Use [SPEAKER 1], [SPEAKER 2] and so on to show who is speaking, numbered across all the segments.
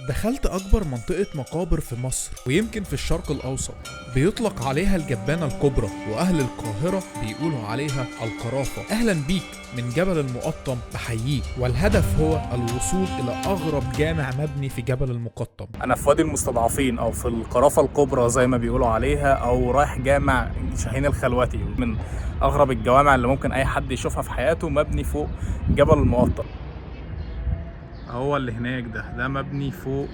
[SPEAKER 1] دخلت أكبر منطقة مقابر في مصر ويمكن في الشرق الأوسط، بيطلق عليها الجبانة الكبرى، وأهل القاهرة بيقولوا عليها القرافة. أهلا بيك من جبل المقطم، بحييك، والهدف هو الوصول إلى أغرب جامع مبني في جبل المقطم.
[SPEAKER 2] أنا في وادي المستضعفين أو في القرافة الكبرى زي ما بيقولوا عليها، أو رايح جامع شاهين الخلوتي، من أغرب الجوامع اللي ممكن أي حد يشوفها في حياته، مبني فوق جبل المقطم. هو اللي هناك ده مبني فوق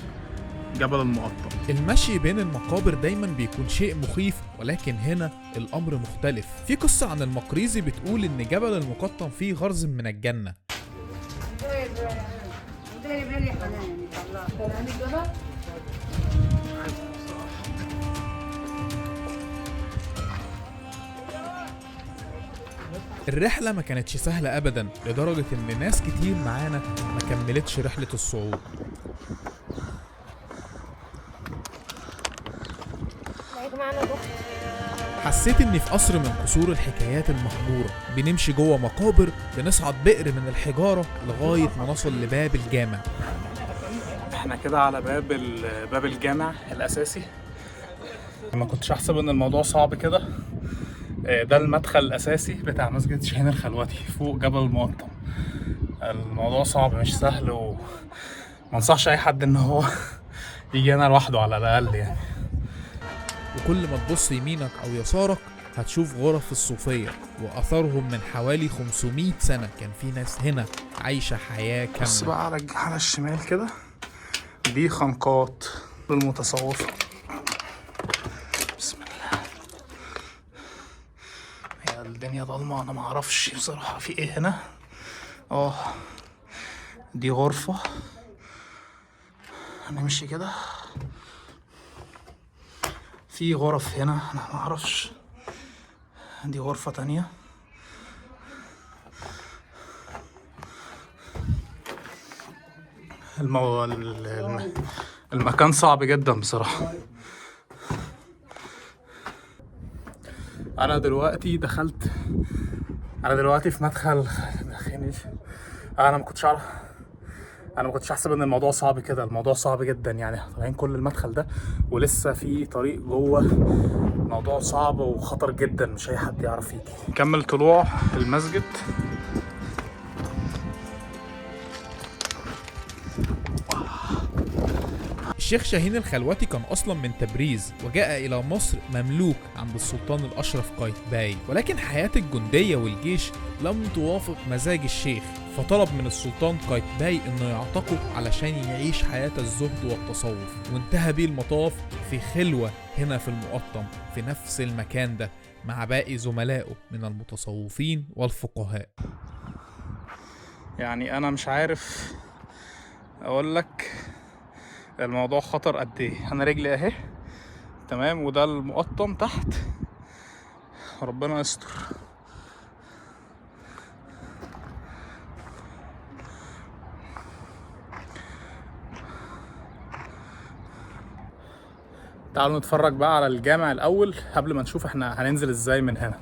[SPEAKER 2] جبل المقطم.
[SPEAKER 1] المشي بين المقابر دايما بيكون شيء مخيف، ولكن هنا الأمر مختلف. في قصة عن المقريزي بتقول إن جبل المقطم فيه غرز من الجنة. الرحلة ما كانتش سهلة أبدا، لدرجة إن ناس كتير معانا ما كملتش رحلة الصعود. حسيت إني في قصر من قصور الحكايات المهجورة، بنمشي جوه مقابر، بنصعد بئر من الحجارة لغاية ما نصل لباب الجامع.
[SPEAKER 2] احنا كده على باب الجامع الأساسي. ما كنتش أحسب إن الموضوع صعب كده. ده المدخل الأساسي بتاع مسجد شاهين الخلوتي فوق جبل المقطم. الموضوع صعب مش سهل، وما انصحش أي حد إن هو يجي هنا لوحده على الأقل يعني.
[SPEAKER 1] وكل ما تبص يمينك أو يسارك هتشوف غرف الصوفية وأثرهم من حوالي 500 سنة. كان في ناس هنا عايشة حياة كاملة.
[SPEAKER 2] بص بقى على الشمال كده، دي خنقات للمتصوفة. بسم الله. هي الدنيا ضلمة، أنا معرفش بصراحة في إيه هنا. دي غرفة، هنمشي كده. في غرف هنا أنا معرفش. دي غرفة تانية. المكان صعب جدا بصراحة. أنا دلوقتي في مدخل أنا ما كنتش أحسب إن الموضوع صعب كده. الموضوع صعب جدا يعني، طالعين كل المدخل ده ولسه في طريق جوه. موضوع صعب وخطر جدا، مش أي حد يعرف يجي. نكمل طلوع المسجد.
[SPEAKER 1] الشيخ شاهين الخلوتي كان أصلا من تبريز، وجاء إلى مصر مملوك عند السلطان الأشرف قايتباي، ولكن حياة الجندية والجيش لم توافق مزاج الشيخ، فطلب من السلطان قايتباي إنه يعتقه علشان يعيش حياة الزهد والتصوف. وانتهى بيه المطاف في خلوة هنا في المقطم، في نفس المكان ده، مع باقي زملائه من المتصوفين والفقهاء.
[SPEAKER 2] يعني أنا مش عارف أقول لك الموضوع خطر قد ايه. انا رجلي اهي تمام، وده المقطم تحت، ربنا يستر. تعالوا نتفرج بقى على الجامع الاول قبل ما نشوف احنا هننزل ازاي من هنا.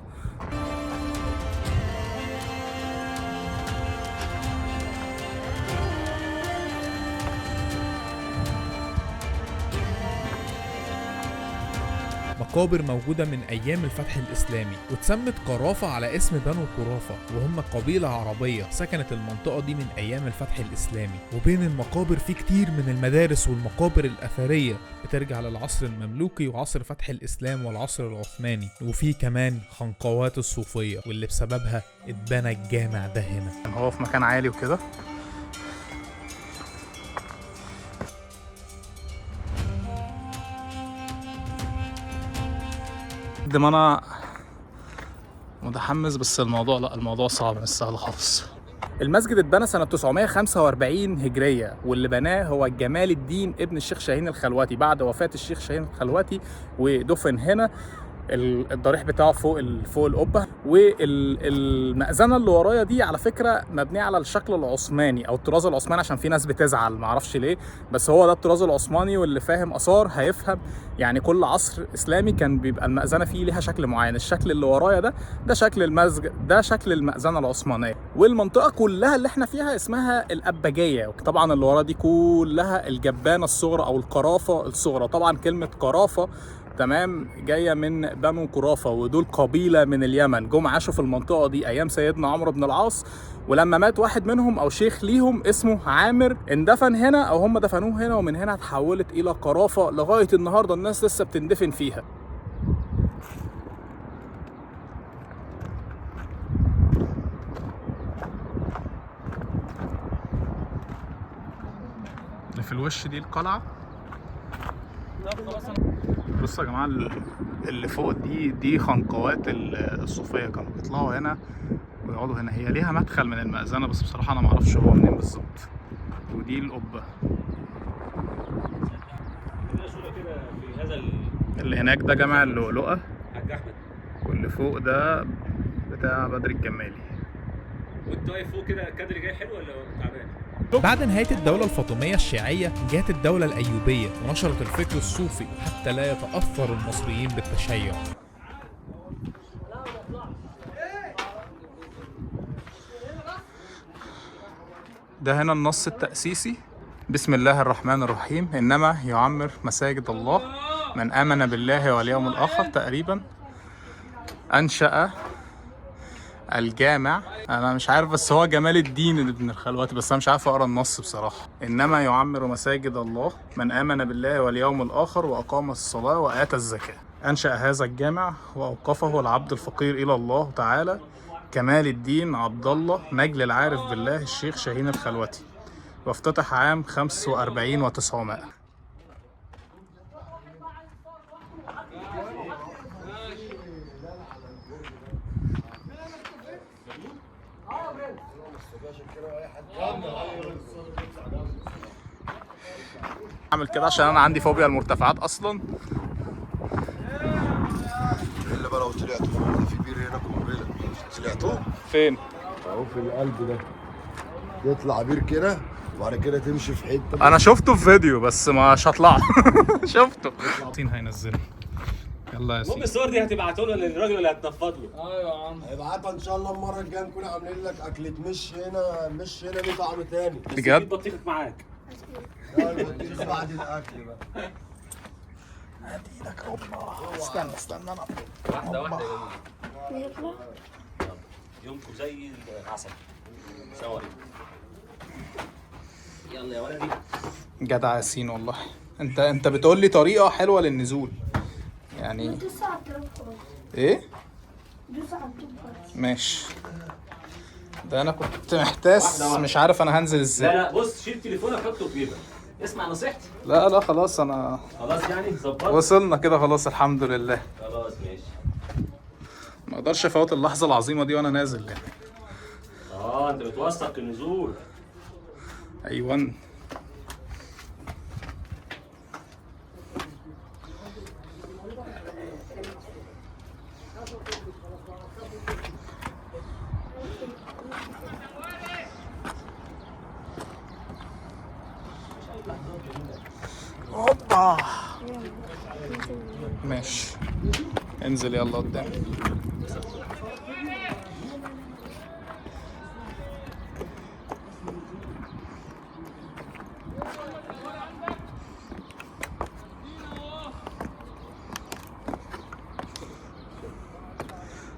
[SPEAKER 1] مقابر موجودة من أيام الفتح الإسلامي، واتسمت قرافة على اسم بنو قرافة، وهم قبيلة عربية سكنت المنطقة دي من أيام الفتح الإسلامي. وبين المقابر في كتير من المدارس والمقابر الأثرية بترجع للعصر المملوكي وعصر فتح الإسلام والعصر العثماني. وفي كمان خنقوات الصوفية، واللي بسببها اتبنى الجامع ده هنا.
[SPEAKER 2] هو في مكان عالي وكده. قد ما انا متحمس، بس الموضوع صعب، مش سهل خالص. المسجد اتبنى سنة 945 هجرية، واللي بناه هو جمال الدين ابن الشيخ شاهين الخلوتي بعد وفاة الشيخ شاهين الخلوتي، ودفن هنا الضريح بتاعه فوق القبه. والمأذنه اللي ورايا دي على فكره مبنيه على الشكل العثماني او الطراز العثماني، عشان في ناس بتزعل معرفش ليه، بس هو ده الطراز العثماني، واللي فاهم اثار هيفهم. يعني كل عصر اسلامي كان بيبقى المأذنه فيه ليها شكل معين. الشكل اللي ورايا ده شكل المسجد، ده شكل المأذنه العثمانيه. والمنطقه كلها اللي احنا فيها اسمها الأبجية. طبعا اللي ورا دي كلها الجبانه الصغرى او القرافه الصغرى. طبعا كلمه قرافه تمام جايه من بنو قرافه، ودول قبيله من اليمن جم عاشوا في المنطقه دي ايام سيدنا عمرو بن العاص. ولما مات واحد منهم او شيخ ليهم اسمه عامر اندفن هنا، او هم دفنوه هنا، ومن هنا اتحولت الى قرافه لغايه النهارده الناس لسه بتندفن فيها. اللي في الوش دي القلعه. بصوا يا جماعه، اللي فوق دي خنقوات الصوفيه، كانوا بيطلعوا هنا ويقعدوا هنا. هي ليها مدخل من المأذنه بس بصراحه انا معرفش هو منين بالظبط. ودي القبه اللي هناك، ده جامع اللؤلؤه، واللي فوق ده بتاع بدر الجمالي.
[SPEAKER 3] وانت واقف فوق كده الكادر جاي حلو ولا تعبان؟
[SPEAKER 1] بعد نهاية الدولة الفاطمية الشيعية جاءت الدولة الأيوبية ونشرت الفكر الصوفي حتى لا يتأثر المصريين بالتشيع.
[SPEAKER 2] ده هنا النص التأسيسي: بسم الله الرحمن الرحيم، إنما يعمر مساجد الله من آمن بالله واليوم الآخر. تقريبا أنشأ الجامع، انا مش عارف بس هو جمال الدين ابن الخلواتي، بس انا مش عارف اقرا النص بصراحه. انما يعمر مساجد الله من امن بالله واليوم الاخر واقام الصلاه واتى الزكاه. انشا هذا الجامع واوقفه العبد الفقير الى الله تعالى كمال الدين عبد الله نجل العارف بالله الشيخ شاهين الخلوتي، وافتتح عام 45 و900. اعمل كده عشان انا عندي فوبيا المرتفعات اصلا.
[SPEAKER 4] الا بقى لو طلعتوا ده في بير هنا قنبله. طلعتوا
[SPEAKER 2] فين؟
[SPEAKER 4] اهو في القلب ده، يطلع بير كده وبعد كده تمشي في حته.
[SPEAKER 2] انا شفته في فيديو بس مش هطلع. شفته. هينزلني. يلا يا
[SPEAKER 3] المهم
[SPEAKER 2] سيدي.
[SPEAKER 3] الصور دي هتبعتوا له للراجل اللي هتنفض له.
[SPEAKER 2] ايوه يا عم.
[SPEAKER 4] هيبعتها ان شاء الله المره الجايه نكون عاملين لك اكله مش هنا ليه طعم تاني.
[SPEAKER 2] بجد؟
[SPEAKER 3] بطيخك معاك.
[SPEAKER 4] لا البطيخ بعد الاكل بقى.
[SPEAKER 2] هات ايدك ربنا. استنى انا.
[SPEAKER 3] واحده يا جميل. يومكم زي العسل. صوري. يلا يا ولدي.
[SPEAKER 2] جدع ياسين والله. انت بتقول لي طريقه حلوه للنزول يعني. ايه؟ ماشي. ده انا كنت محتاس مش عارف انا هنزل ازاي.
[SPEAKER 3] لا بص، شيل تليفونك حطه في جيبك. اسمع نصيحتي.
[SPEAKER 2] لا خلاص انا
[SPEAKER 3] خلاص يعني ظبطت.
[SPEAKER 2] وصلنا كده خلاص الحمد لله.
[SPEAKER 3] خلاص ماشي.
[SPEAKER 2] ما اقدرش افوت اللحظه العظيمه دي وانا نازل يعني.
[SPEAKER 3] انت بتوثق النزول.
[SPEAKER 2] ايوه. هوبا. ماشي انزل يلا قدام.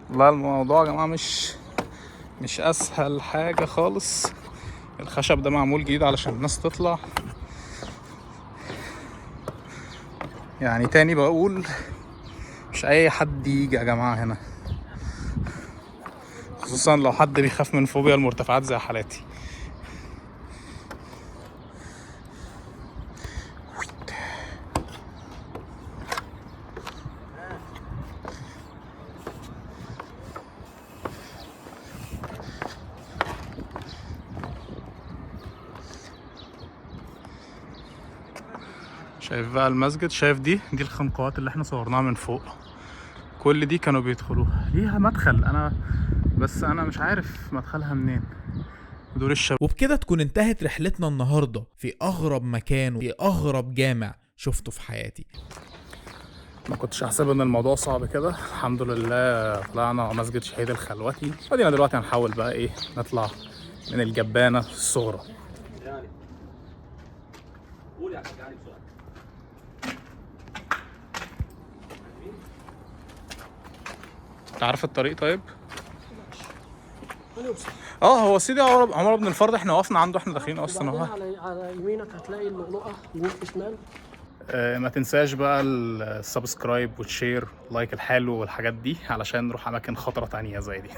[SPEAKER 2] والله الموضوع يا جماعه مش اسهل حاجه خالص. الخشب ده معمول جديد علشان الناس تطلع يعني. تاني بقول مش اي حد يجي يا جماعه هنا، خصوصا لو حد بيخاف من فوبيا المرتفعات زي حالاتي. شايف بقى المسجد؟ شايف دي الخنقوات اللي احنا صورناها من فوق كل دي كانوا بيدخلوها، ليها مدخل بس انا مش عارف مدخلها منين. دول الشباب.
[SPEAKER 1] وبكده تكون انتهت رحلتنا النهاردة في أغرب مكان وفي أغرب جامع شفته في حياتي.
[SPEAKER 2] ما كنتش احسب ان الموضوع صعب كده. الحمد لله طلعنا مسجد شهيد الخلوتي. ادينا دلوقتي هنحاول بقى ايه نطلع من الجبانة الصغرى.
[SPEAKER 3] يعني قول يا حاج علي بسرعه.
[SPEAKER 2] انت عارف الطريق طيب؟ هو سيدي عمر بن الفرد احنا وقفنا عنده، احنا داخلين اصلا اهو.
[SPEAKER 5] على يمينك هتلاقي اللؤلؤة، يمين في شمال.
[SPEAKER 2] ما تنساش بقى السبسكرايب والشير لايك الحلو والحاجات دي علشان نروح اماكن خطرة تانية زي دي.